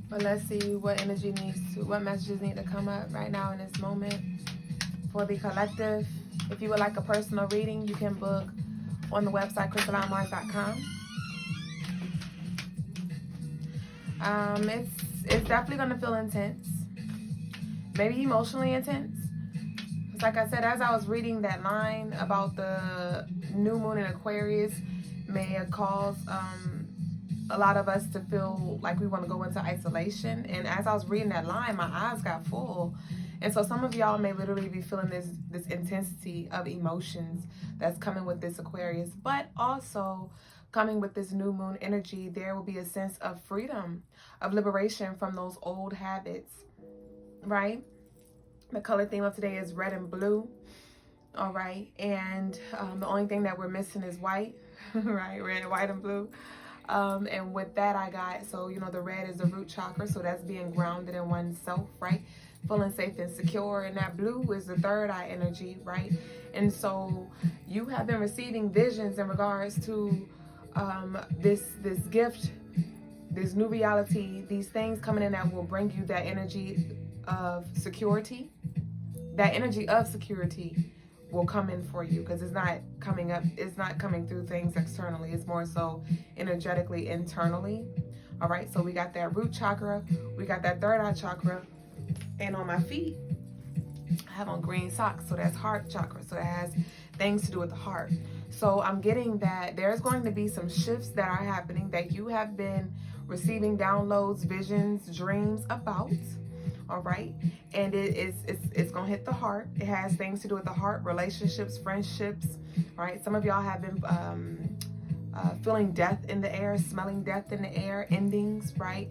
But let's see what energy what messages need to come up right now in this moment for the collective. If you would like a personal reading, you can book on the website Crystalinemarsshow.com. It's definitely gonna feel intense, maybe emotionally intense. It's like I said, as I was reading that line about the new moon in Aquarius may cause a lot of us to feel like we want to go into isolation. And as I was reading that line, my eyes got full. And so some of y'all may literally be feeling this intensity of emotions that's coming with this Aquarius, but also coming with this new moon energy, there will be a sense of freedom, of liberation from those old habits, right? The color theme of today is red and blue, all right? And the only thing that we're missing is white, right? Red, white, and blue. And with that, I got, so, you know, the red is the root chakra, so that's being grounded in oneself, right? Feeling safe and secure. And that blue is the third eye energy, right? And so you have been receiving visions in regards to this gift, this new reality, these things coming in that will bring you that energy of security. That energy of security will come in for you, because it's not coming up, it's not coming through things externally, it's more so energetically internally. All right, so we got that root chakra, we got that third eye chakra, and on my feet I have on green socks, so that's heart chakra, so that has things to do with the heart. So I'm getting that there's going to be some shifts that are happening that you have been receiving downloads, visions, dreams about. All right, and it's gonna hit the heart. It has things to do with the heart, relationships, friendships. All right, some of y'all have been feeling death in the air, smelling death in the air, endings, right?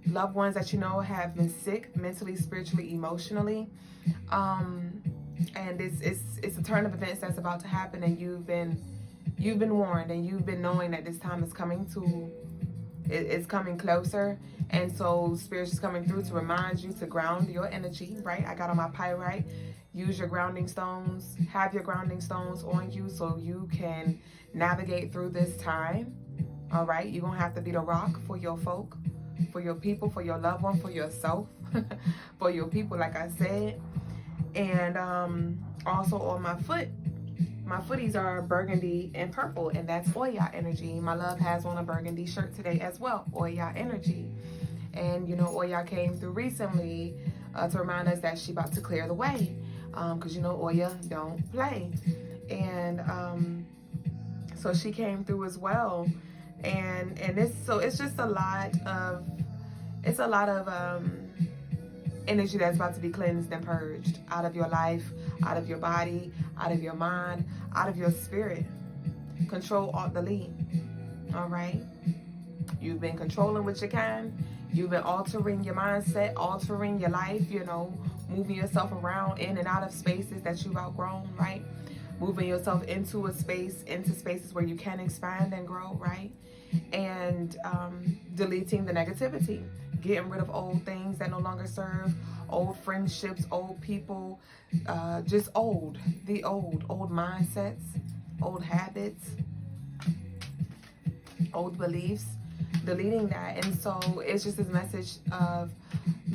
Loved ones that you know have been sick mentally, spiritually, emotionally, and it's a turn of events that's about to happen, and you've been warned, and you've been knowing that this time is coming to. It's coming closer, and so Spirit's just coming through to remind you to ground your energy, right? I got on my pyrite. Use your grounding stones. Have your grounding stones on you so you can navigate through this time, all right? You're going to have to be the rock for your folk, for your people, for your loved one, for yourself, for your people, like I said. And also on my foot, my footies are burgundy and purple, and that's Oya energy. My love has on a burgundy shirt today as well, Oya energy. And, you know, Oya came through recently to remind us that she about to clear the way, because, you know, Oya don't play. And so she came through as well. And it's just a lot of, energy that's about to be cleansed and purged out of your life, out of your body, out of your mind, out of your spirit. Control, alt, delete. All right? You've been controlling what you can. You've been altering your mindset, altering your life, you know, moving yourself around in and out of spaces that you've outgrown, right? Moving yourself into spaces where you can expand and grow, right? And deleting the negativity. Getting rid of old things that no longer serve, old friendships, old people, just old mindsets, old habits, old beliefs, deleting that. And so it's just this message of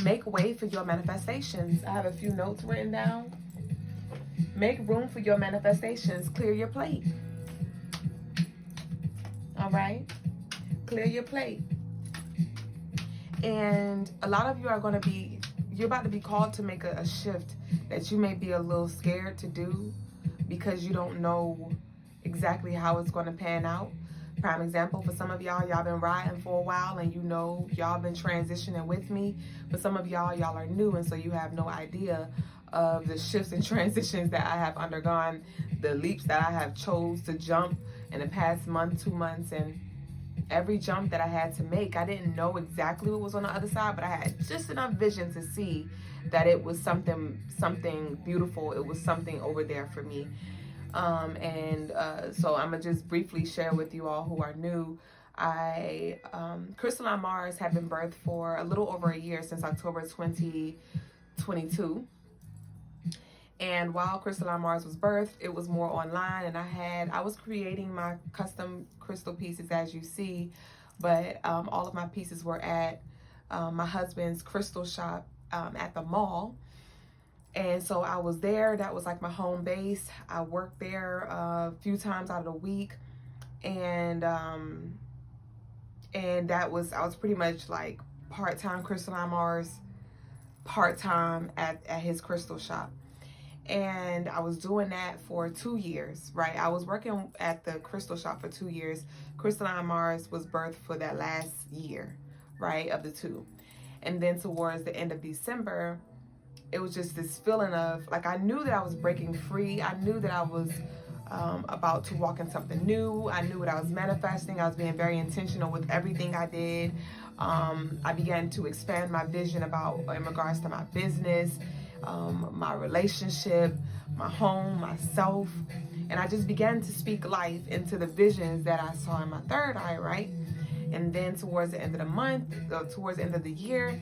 make way for your manifestations. I have a few notes written down. Make room for your manifestations. Clear your plate. All right? Clear your plate. And a lot of you are going to be, you're about to be called to make a shift that you may be a little scared to do because you don't know exactly how it's going to pan out. Prime example, for some of y'all been riding for a while, and you know y'all been transitioning with me. But some of y'all are new, and so you have no idea of the shifts and transitions that I have undergone, the leaps that I have chose to jump in the past month, 2 months, and every jump that I had to make, I didn't know exactly what was on the other side, but I had just enough vision to see that it was something beautiful. It was something over there for me. So I'm gonna just briefly share with you all who are new. Crystalline Mars had been birthed for a little over a year, since October 2022. And while Crystalline Mars was birthed, it was more online, and I was creating my custom crystal pieces, as you see, but all of my pieces were at my husband's crystal shop at the mall. And so I was there. That was like my home base. I worked there a few times out of the week, and that was, I was pretty much like part-time Crystalline Mars, part-time at his crystal shop. And I was doing that for 2 years, right? I was working at the crystal shop for 2 years. Crystalline Mars was birthed for that last year, right, of the 2. And then towards the end of December, it was just this feeling of, like, I knew that I was breaking free. I knew that I was about to walk in something new. I knew what I was manifesting. I was being very intentional with everything I did. I began to expand my vision in regards to my business, my relationship, my home, myself. And I just began to speak life into the visions that I saw in my third eye, right? And then towards the end of the month, towards the end of the year,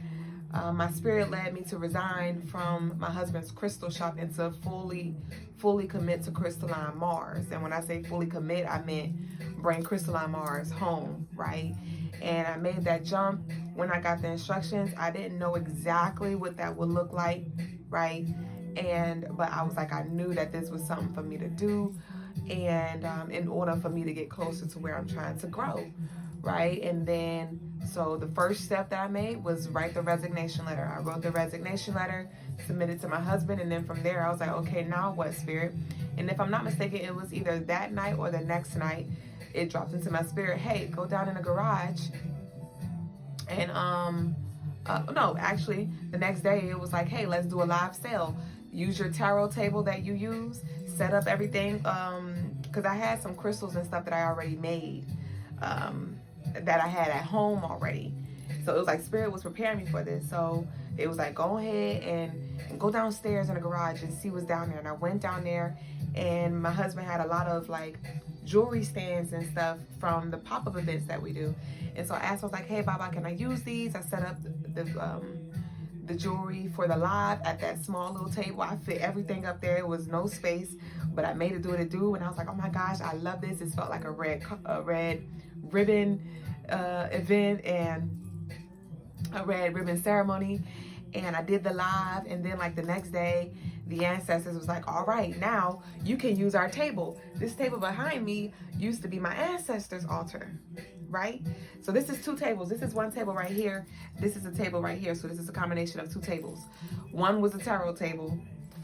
my spirit led me to resign from my husband's crystal shop and to fully commit to Crystalline Mars. And when I say fully commit, I meant bring Crystalline Mars home, right? And I made that jump. When I got the instructions, I didn't know exactly what that would look like, right? But I was like, I knew that this was something for me to do, and in order for me to get closer to where I'm trying to grow, right? And then, so the first step that I made was write the resignation letter. I wrote the resignation letter, submitted to my husband, and then from there I was like, okay, now what, spirit? And if I'm not mistaken, it was either that night or the next night, it dropped into my spirit, hey, go down in the garage. And no, actually the next day it was like, hey, let's do a live sale. Use your tarot table that you use, set up everything, because I had some crystals and stuff that I already made, that I had at home already. So it was like spirit was preparing me for this. So it was like, go ahead and go downstairs in the garage and see what's down there. And I went down there, and my husband had a lot of like jewelry stands and stuff from the pop-up events that we do. And so I asked, I was like, hey, Baba, can I use these? I set up the jewelry for the live at that small little table. I fit everything up there. It was no space, but I made it do what it do. And I was like, oh my gosh, I love this. It felt like a red ribbon event and a red ribbon ceremony. And I did the live, and then like the next day, the ancestors was like, all right, now you can use our table. This table behind me used to be my ancestors' altar, right? So this is 2 tables. This is one table right here. This is a table right here. So this is a combination of 2 tables. One was a tarot table,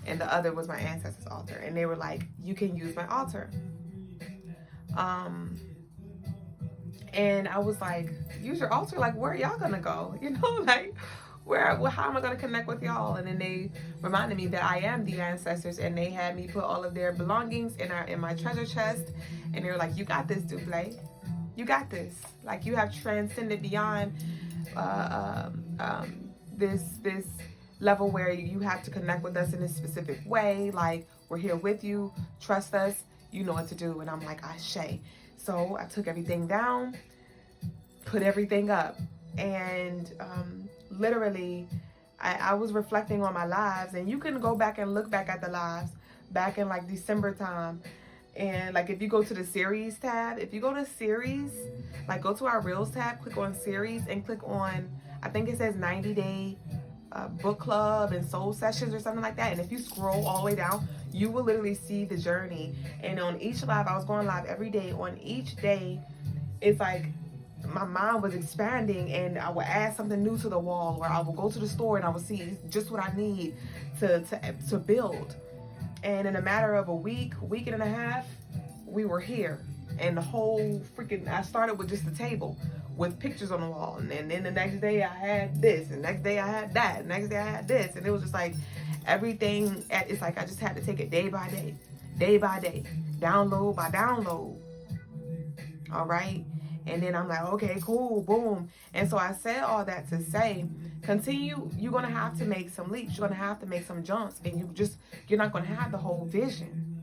and the other was my ancestors' altar. And they were like, you can use my altar. And I was like, use your altar? Like, where are y'all gonna go? You know, like, how am I going to connect with y'all? And then they reminded me that I am the ancestors, and they had me put all of their belongings in my treasure chest. And they were like, you got this, Duüblé. You got this. Like, you have transcended beyond this level where you have to connect with us in a specific way. Like, we're here with you. Trust us. You know what to do. And I'm like, Ashe. So I took everything down, put everything up, and literally I was reflecting on my lives, and you can go back and look back at the lives back in like December time. And like, if you go to the series tab, if you go to series, like go to our reels tab, click on series and click on, I think it says 90-day book club and soul sessions or something like that. And if you scroll all the way down, you will literally see the journey. And on each live, I was going live every day. On each day, it's like my mind was expanding, and I would add something new to the wall, or I would go to the store and I would see just what I need to build. And in a matter of a week and a half, we were here. And the whole freaking, I started with just the table with pictures on the wall. And then the next day I had this, and the next day I had that, and the next day I had this. And it was just like everything, it's like I just had to take it day by day, download by download. All right. And then I'm like, okay, cool, boom. And so I said all that to say, continue. You're going to have to make some leaps. You're going to have to make some jumps. And you're not going to have the whole vision.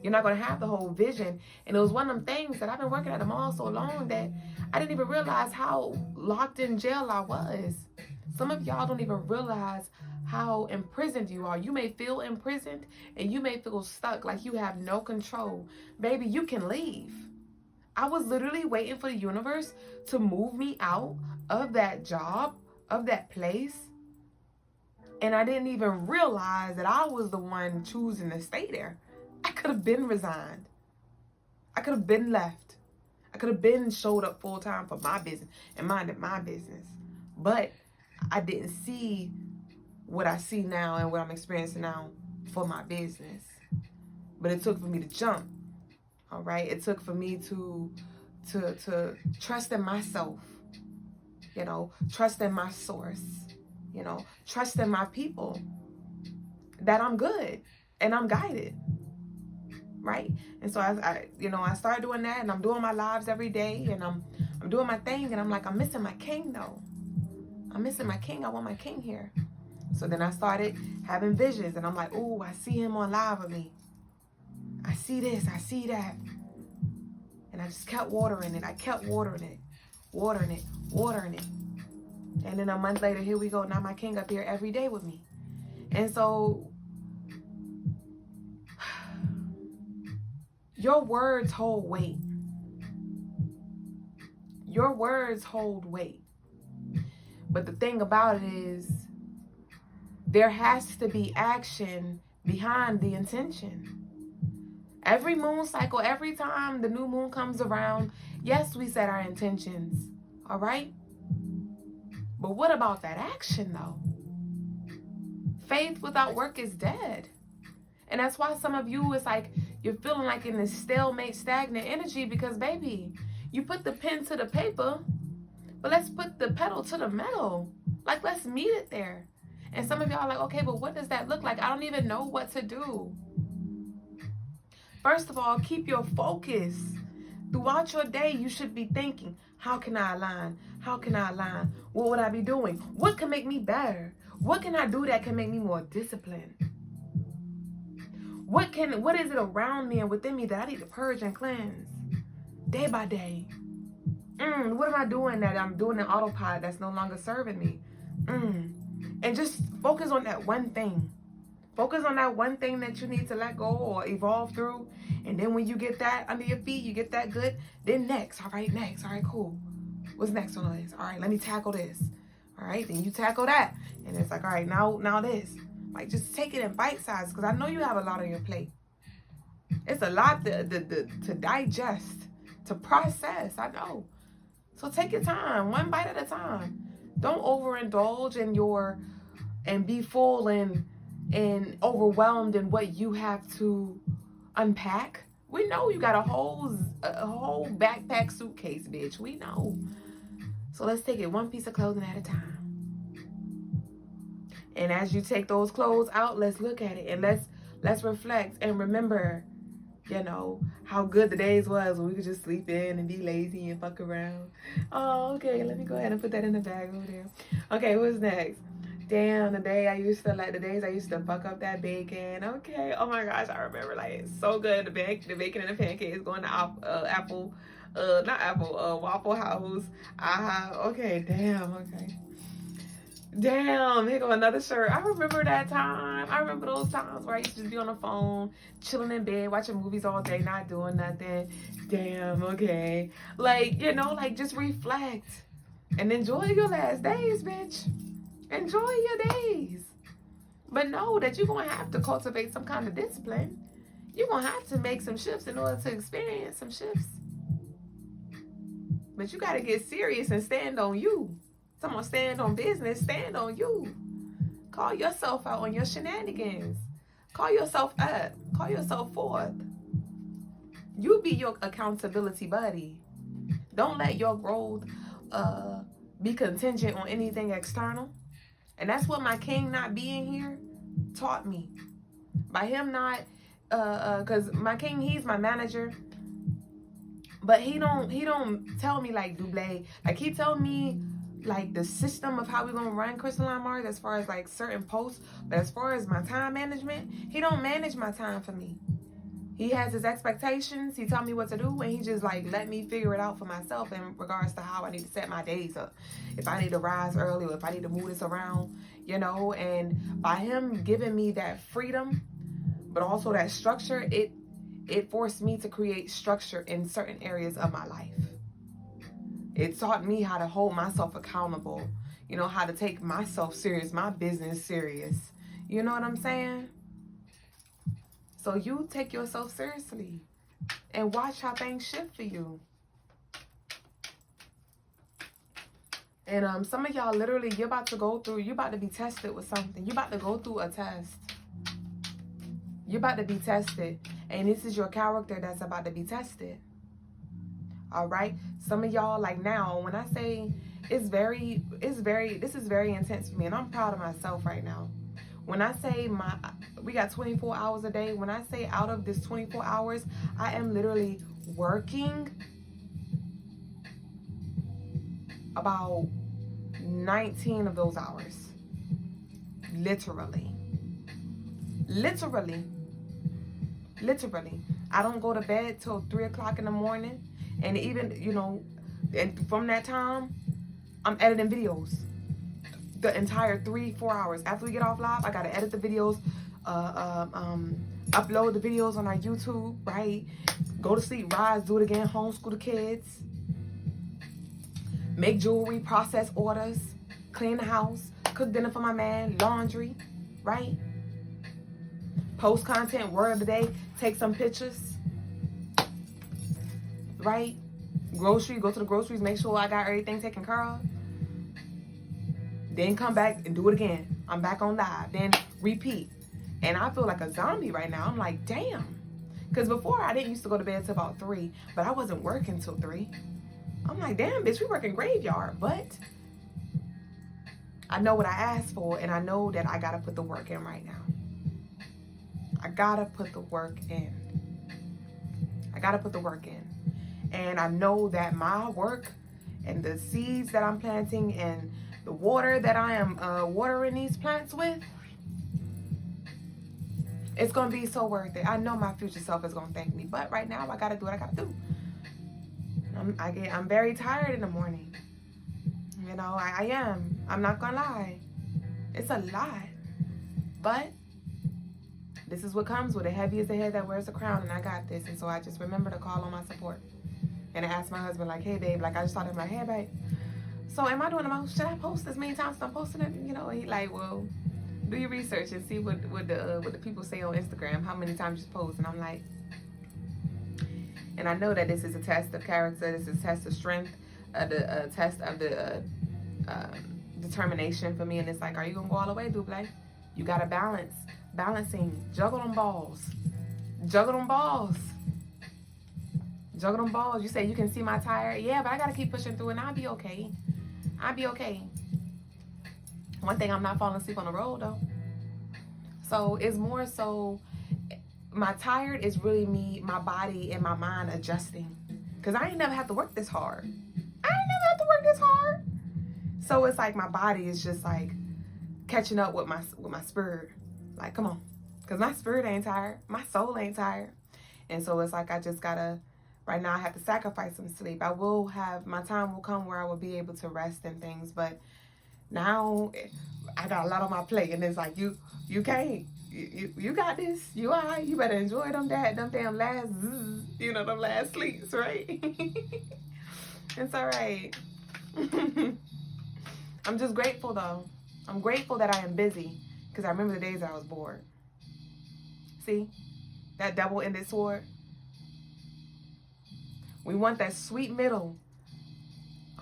You're not going to have the whole vision. And it was one of them things that I've been working at the mall so long that I didn't even realize how locked in jail I was. Some of y'all don't even realize how imprisoned you are. You may feel imprisoned, and you may feel stuck, like you have no control. Baby, you can leave. I was literally waiting for the universe to move me out of that job, of that place. And I didn't even realize that I was the one choosing to stay there. I could have been resigned. I could have been left. I could have been showed up full time for my business and minded my business. But I didn't see what I see now and what I'm experiencing now for my business. But it took for me to jump. All right. It took for me to trust in myself, you know, trust in my source, you know, trust in my people, that I'm good and I'm guided. Right. And so I started doing that, and I'm doing my lives every day, and I'm doing my thing, and I'm like, I'm missing my king though. I'm missing my king. I want my king here. So then I started having visions, and I'm like, oh, I see him on live with me. I see this, I see that. And I just kept watering it. I kept watering it. And then a month later, here we go. Now my king up here every day with me. And so your words hold weight. Your words hold weight. But the thing about it is, there has to be action behind the intention. Every moon cycle, every time the new moon comes around, yes, we set our intentions, all right? But what about that action, though? Faith without work is dead. And that's why some of you, it's like you're feeling like in this stalemate, stagnant energy, because, baby, you put the pen to the paper, but let's put the pedal to the metal. Like, let's meet it there. And some of y'all are like, okay, but what does that look like? I don't even know what to do. First of all, keep your focus. Throughout your day, you should be thinking, how can I align? How can I align? What would I be doing? What can make me better? What can I do that can make me more disciplined? What is it around me and within me that I need to purge and cleanse day by day? What am I doing that I'm doing in autopilot that's no longer serving me? And just focus on that one thing. Focus on that one thing that you need to let go or evolve through. And then when you get that under your feet, you get that good, then next. All right, next. All right, cool. What's next on the list? All right, let me tackle this. All right, then you tackle that. And it's like, all right, now this. Like, just take it in bite sizes, because I know you have a lot on your plate. It's a lot to digest, to process, I know. So take your time, one bite at a time. Don't overindulge and be full and overwhelmed in what you have to unpack. We know you got a whole backpack suitcase, bitch. We know. So let's take it one piece of clothing at a time. And as you take those clothes out, let's look at it and let's reflect and remember, you know, how good the days was when we could just sleep in and be lazy and fuck around. Oh, okay. Let me go ahead and put that in the bag over there. Okay, what's next? Damn, the days I used to fuck up that bacon. Okay. Oh my gosh, I remember, like, it's so good. The bacon and the pancakes going to Waffle House. Okay, damn, okay. Damn, here go another shirt. I remember that time. I remember those times where I used to just be on the phone, chilling in bed, watching movies all day, not doing nothing. Damn, okay. Like, you know, like, just reflect and enjoy your last days, bitch. Enjoy your days. But know that you're going to have to cultivate some kind of discipline. You're going to have to make some shifts in order to experience some shifts. But you got to get serious and stand on you. Someone stand on business, stand on you. Call yourself out on your shenanigans. Call yourself up. Call yourself forth. You be your accountability buddy. Don't let your growth be contingent on anything external. And that's what my king not being here taught me. By him not, because my king, he's my manager. But he don't tell me like Duüblè. Like, he tell me like the system of how we're gonna run Crystalinemarsshow as far as like certain posts. But as far as my time management, he don't manage my time for me. He has his expectations. He tell me what to do, and he just like let me figure it out for myself in regards to how I need to set my days up. If I need to rise early or if I need to move this around, you know. And by him giving me that freedom, but also that structure, it it forced me to create structure in certain areas of my life. It taught me how to hold myself accountable, you know, how to take myself serious, my business serious. You know what I'm saying? So you take yourself seriously and watch how things shift for you. And some of y'all literally, you're about to be tested with something. You're about to go through a test. You're about to be tested. And this is your character that's about to be tested. All right? Some of y'all, like now, when I say this is very intense for me. And I'm proud of myself right now. When I say we got 24 hours a day. When I say out of this 24 hours, I am literally working about 19 of those hours. Literally. I don't go to bed till 3 o'clock in the morning. And even, you know, and from that time, I'm editing videos. The entire 3-4 hours. After we get off live, I gotta edit the videos, upload the videos on our YouTube, right? Go to sleep, rise, do it again, homeschool the kids. Make jewelry, process orders, clean the house, cook dinner for my man, laundry, right? Post content, word of the day, take some pictures, right? Go to the groceries, make sure I got everything taken care of. Then come back and do it again. I'm back on live, then repeat. And I feel like a zombie right now. I'm like, damn. Because before I didn't used to go to bed till about 3, but I wasn't working till 3. I'm like, damn, bitch, we working graveyard. But I know what I asked for, and I know that I got to put the work in right now. I got to put the work in. And I know that my work and the seeds that I'm planting and the water that I am watering these plants with, it's going to be so worth it. I know my future self is going to thank me. But right now, I got to do what I got to do. I'm very tired in the morning. You know, I am. I'm not going to lie. It's a lot. But this is what comes with it. Heavy is the head that wears a crown, and I got this. And so I just remember to call on my support. And I asked my husband, like, hey, babe, like, I just thought in my head, babe, so am I doing the most? Should I post this many times? I'm posting it, you know. He like, well, do your research and see what the people say on Instagram, how many times you post. And I'm like, and I know that this is a test of character. This is a test of strength, a test of the determination for me. And it's like, are you gonna go all the way, Duüblè? You gotta balancing, juggle them balls. You say you can see my tire. Yeah, but I gotta keep pushing through, and I'll be okay. One thing, I'm not falling asleep on the road though. So it's more so, my tired is really me, my body and my mind adjusting. Cause I ain't never have to work this hard. So it's like my body is just like catching up with my spirit. Like, come on. Cause my spirit ain't tired. My soul ain't tired. And so it's like I just gotta, right now I have to sacrifice some sleep. My time will come where I will be able to rest and things. But now I got a lot on my plate. And it's like, you can't. You got this. You all right. You better enjoy them damn last, you know, them last sleeps, right? It's all right. I'm just grateful, though. I'm grateful that I am busy. Because I remember the days that I was bored. See? That double-ended sword. We want that sweet middle.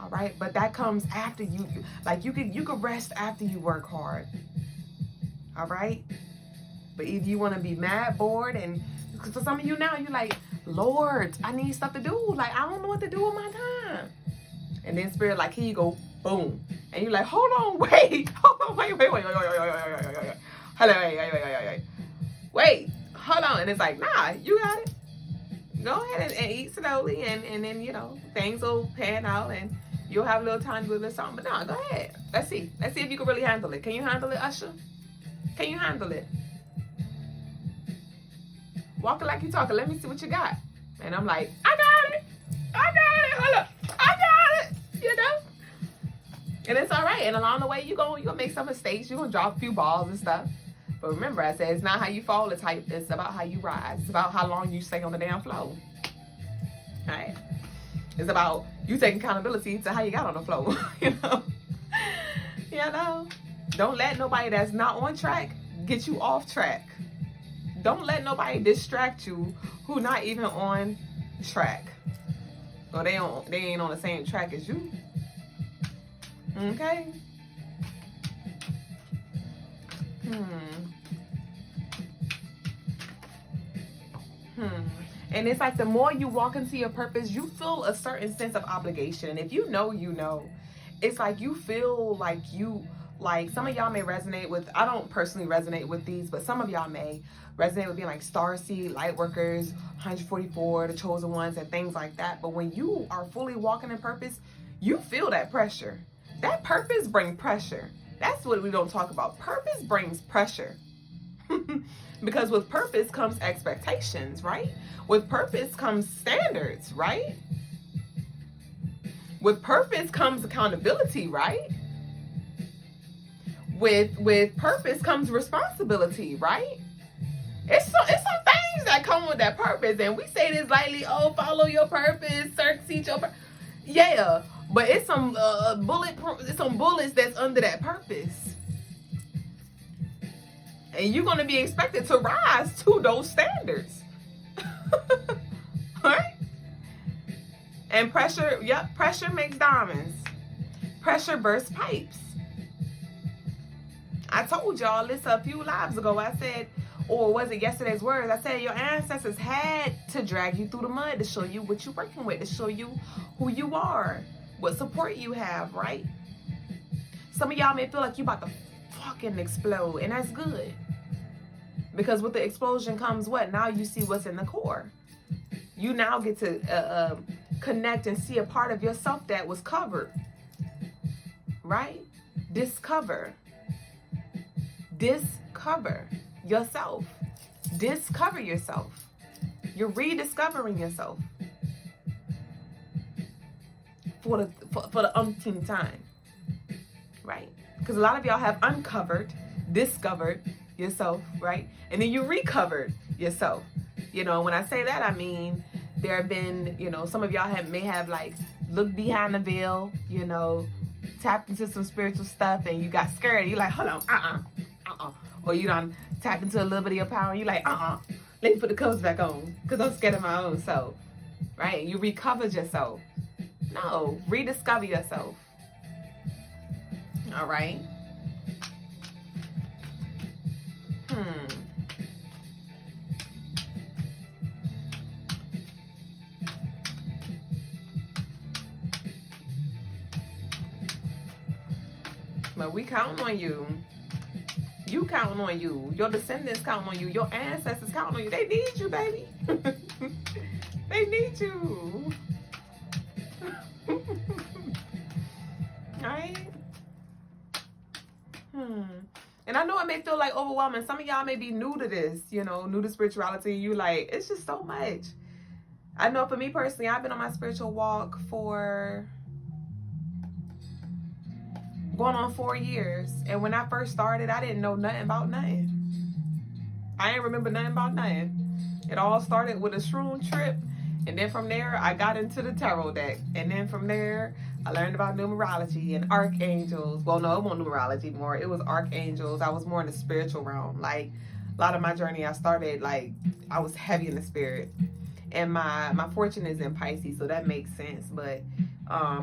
All right? But that comes after you. Like, you could rest after you work hard. All right? But either you want to be mad, bored, and for some of you now, you're like, Lord, I need stuff to do. Like, I don't know what to do with my time. And then Spirit, like, here you go. Boom. And you're like, hold on, wait. Hold on, wait. Wait, hold on. And it's like, nah, you got it. Go ahead and eat slowly, and then, you know, things will pan out, and you'll have a little time to do a little something. But no, go ahead. Let's see if you can really handle it. Can you handle it, Usher? Can you handle it? Walking like you talking. Let me see what you got. And I'm like, I got it. Hold up. I got it. You know? And it's all right. And along the way, you're gonna make some mistakes. You're going to drop a few balls and stuff. But remember, I said it's not how you fall, it's about how you rise. It's about how long you stay on the damn floor. Right? It's about you taking accountability to how you got on the floor. You know? You know? Don't let nobody that's not on track get you off track. Don't let nobody distract you who not even on track. Or they ain't on the same track as you. Okay? And it's like the more you walk into your purpose, you feel a certain sense of obligation. If you know, you know. It's like you feel like some of y'all may resonate with, I don't personally resonate with these, but some of y'all may resonate with being like starseed, light workers, 144, the chosen ones, and things like that. But when you are fully walking in purpose, you feel that pressure. That purpose brings pressure. That's what we don't talk about. Purpose brings pressure. Because with purpose comes expectations, right? With purpose comes standards, right? With purpose comes accountability, right? With purpose comes responsibility, right? It's some things that come with that purpose, and we say this lightly. Oh, follow your purpose, seek your purpose. Yeah, but it's some bullets that's under that purpose, and you're gonna be expected to rise to those standards, right? And pressure, pressure makes diamonds. Pressure bursts pipes. I told y'all this a few lives ago. I said, or was it yesterday's words? I said your ancestors had to drag you through the mud to show you what you're working with, to show you who you are, what support you have, right? Some of y'all may feel like you about to fucking explode, and that's good. Because with the explosion comes what? Now you see what's in the core. You now get to connect and see a part of yourself that was covered, right? Discover yourself. Discover yourself. You're rediscovering yourself for the umpteenth time, right? Because a lot of y'all have discovered yourself, right? And then you recovered yourself. You know, when I say that, I mean there have been, you know, some of y'all may have like looked behind the veil, you know, tapped into some spiritual stuff, and you got scared. You're like, hold on, or you done tapped into a little bit of your power, and you're like, let me put the covers back on, because I'm scared of my own self, right? You recovered yourself. No, rediscover yourself. All right. But we counting on you. You counting on you. Your descendants counting on you. Your ancestors counting on you. They need you, baby. They need you. Right? And I know it may feel like overwhelming. Some of y'all may be new to this, you know, new to spirituality. You like, it's just so much. I know for me personally, I've been on my spiritual walk for going on 4 years. And when I first started, I didn't know nothing about nothing. I ain't remember nothing about nothing. It all started with a shroom trip. And then from there, I got into the tarot deck. And then from there, I learned about numerology and archangels. Well, no, it wasn't numerology more. It was archangels. I was more in the spiritual realm. Like, a lot of my journey, I started, like, I was heavy in the spirit. And my fortune is in Pisces, so that makes sense. But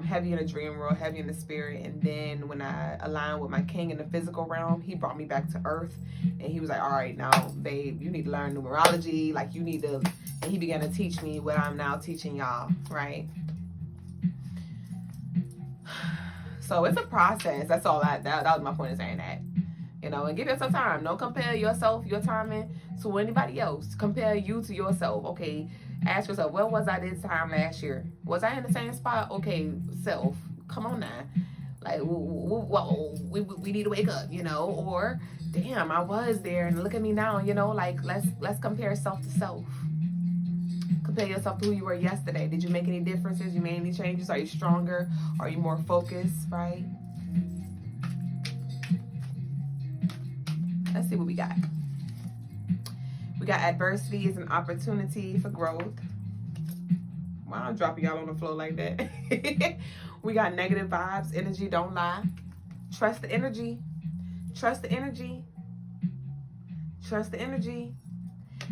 heavy in the dream world, heavy in the spirit. And then when I aligned with my king in the physical realm, he brought me back to earth. And he was like, all right, now, babe, you need to learn numerology. Like, you need to... And he began to teach me what I'm now teaching y'all, right? So it's a process. That's all. That was my point of saying that. You know, and give yourself time. Don't compare yourself, your timing, to anybody else. Compare you to yourself. Okay, ask yourself, where was I this time last year? Was I in the same spot? Okay, self, come on now. Like, we need to wake up, you know? Or, damn, I was there, and look at me now, you know? Like, let's compare self to self. Compare yourself to who you were yesterday. Did you make any differences? You made any changes? Are you stronger? Are you more focused, right? Let's see what we got. We got adversity is an opportunity for growth. Why I'm dropping y'all on the floor like that? We got negative vibes, energy, don't lie. Trust the energy. Trust the energy. Trust the energy.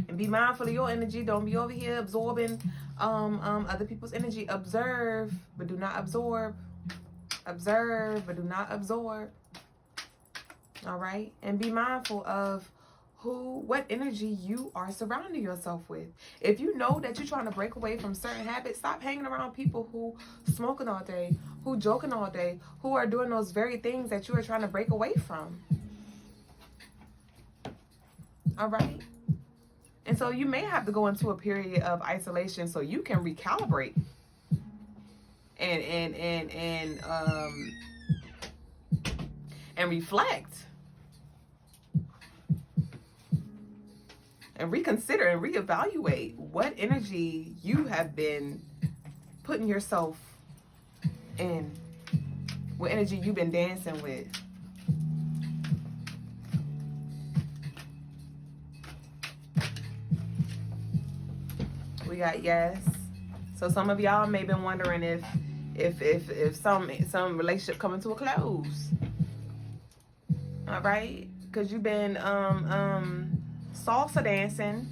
And be mindful of your energy. Don't be over here absorbing other people's energy. Observe, but do not absorb. Observe, but do not absorb. All right? And be mindful of what energy you are surrounding yourself with. If you know that you're trying to break away from certain habits, stop hanging around people who smoking all day, who joking all day, who are doing those very things that you are trying to break away from. All right? And so you may have to go into a period of isolation so you can recalibrate and reflect and reconsider and reevaluate what energy you have been putting yourself in, what energy you've been dancing with. We got yes. So some of y'all may have been wondering if some relationship coming to a close. All right, because you've been salsa dancing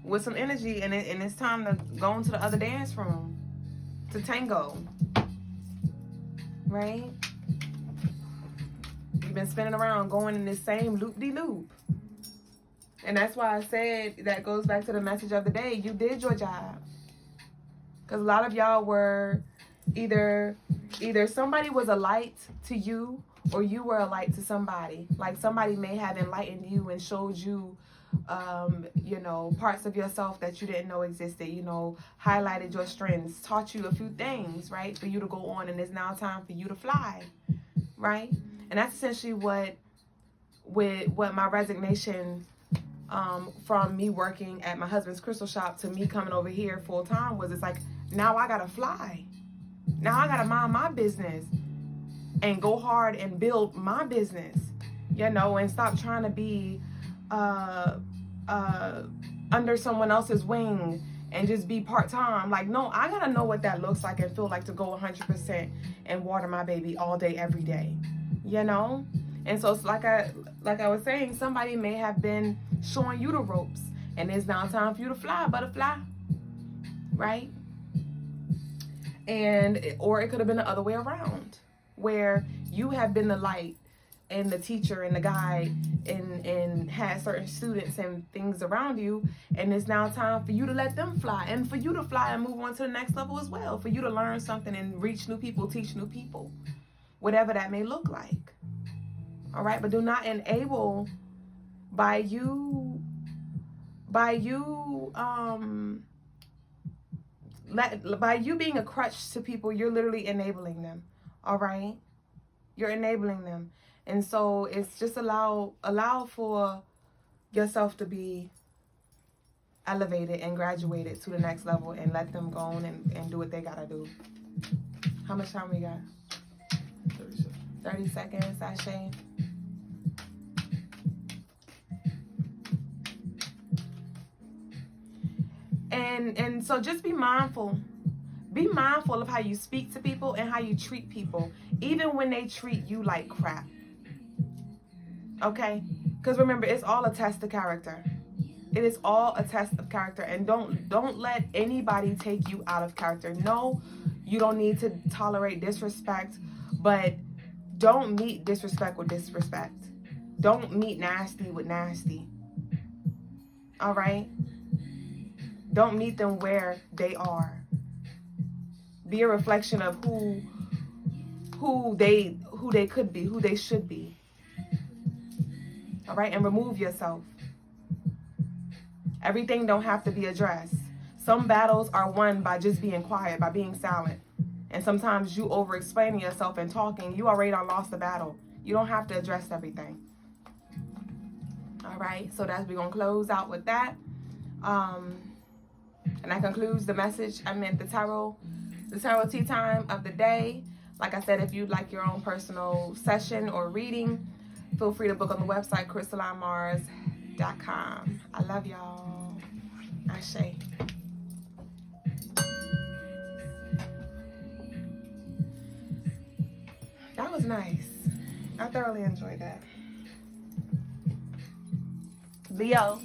with some energy, and it's time to go into the other dance room to tango. Right? You've been spinning around, going in this same loop-de-loop. And that's why I said that goes back to the message of the day. You did your job. Because a lot of y'all were either somebody was a light to you, or you were a light to somebody. Like somebody may have enlightened you and showed you, you know, parts of yourself that you didn't know existed, you know, highlighted your strengths, taught you a few things, right, for you to go on, and it's now time for you to fly, right? And that's essentially what my resignation from me working at my husband's crystal shop to me coming over here full time was. It's like, now I gotta fly. Now I gotta mind my business and go hard and build my business, you know, and stop trying to be under someone else's wing and just be part-time. Like, no, I gotta know what that looks like and feel like to go 100% and water my baby all day, every day, you know? And so it's like I was saying, somebody may have been showing you the ropes, and it's now time for you to fly, butterfly, right? Or it could have been the other way around, where you have been the light and the teacher and the guide and had certain students and things around you, and it's now time for you to let them fly, and for you to fly and move on to the next level as well, for you to learn something and reach new people, teach new people, whatever that may look like. All right, but do not enable by you being a crutch to people. You're literally enabling them. All right, you're enabling them, and so it's just allow for yourself to be elevated and graduated to the next level, and let them go on and do what they gotta do. How much time we got? 30 seconds. 30 seconds, Ashay. And so just be mindful. Be mindful of how you speak to people and how you treat people, even when they treat you like crap. Okay? Because remember, it's all a test of character. It is all a test of character. And don't let anybody take you out of character. No, you don't need to tolerate disrespect, but don't meet disrespect with disrespect. Don't meet nasty with nasty. All right? Don't meet them where they are. Be a reflection of who they could be, who they should be. All right? And remove yourself. Everything don't have to be addressed. Some battles are won by just being quiet, by being silent. And sometimes you over-explaining yourself and talking, you already done lost the battle. You don't have to address everything. All right? So we're going to close out with that. And that concludes the message. The tarot tea time of the day. Like I said, if you'd like your own personal session or reading, feel free to book on the website, Crystalinemarsshow.com. I love y'all. Ashe. That was nice. I thoroughly enjoyed that. Leo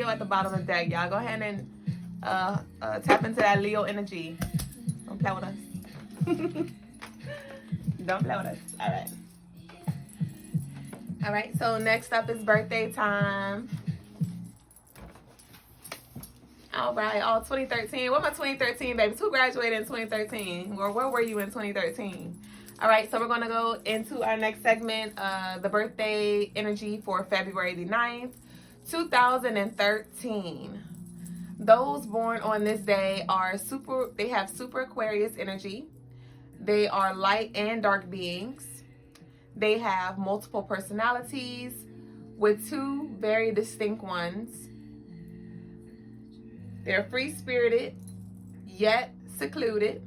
at the bottom of the deck. Y'all go ahead and tap into that Leo energy. Don't play with us. Don't play with us. All right, so next up is birthday time. All right, 2013. What about 2013, babies? Who graduated in 2013? Or where were you in 2013? All right, so we're going to go into our next segment, the birthday energy for February the 9th, 2013. Those born on this day they have super Aquarius energy. They are light and dark beings. They have multiple personalities with two very distinct ones. They're free-spirited, yet secluded,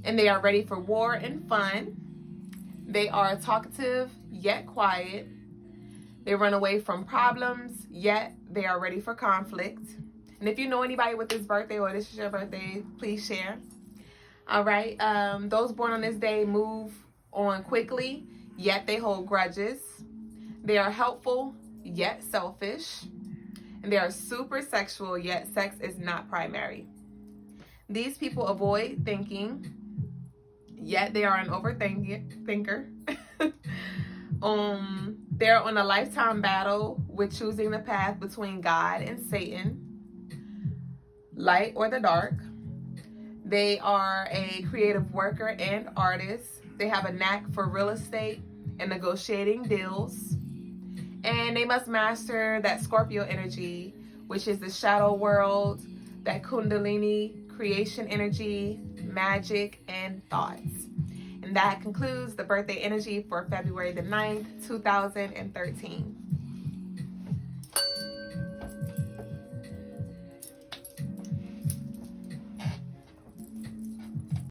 and they are ready for war and fun. They are talkative, yet quiet. They run away from problems, yet they are ready for conflict. And if you know anybody with this birthday or this is your birthday, please share. All right, those born on this day move on quickly, yet they hold grudges. They are helpful, yet selfish. And they are super sexual, yet sex is not primary. These people avoid thinking, yet they are an overthinker. They're on a lifetime battle with choosing the path between God and Satan, light or the dark. They are a creative worker and artist. They have a knack for real estate and negotiating deals. And they must master that Scorpio energy, which is the shadow world, that Kundalini creation energy, magic, and thoughts. And that concludes the birthday energy for February the 9th, 2013.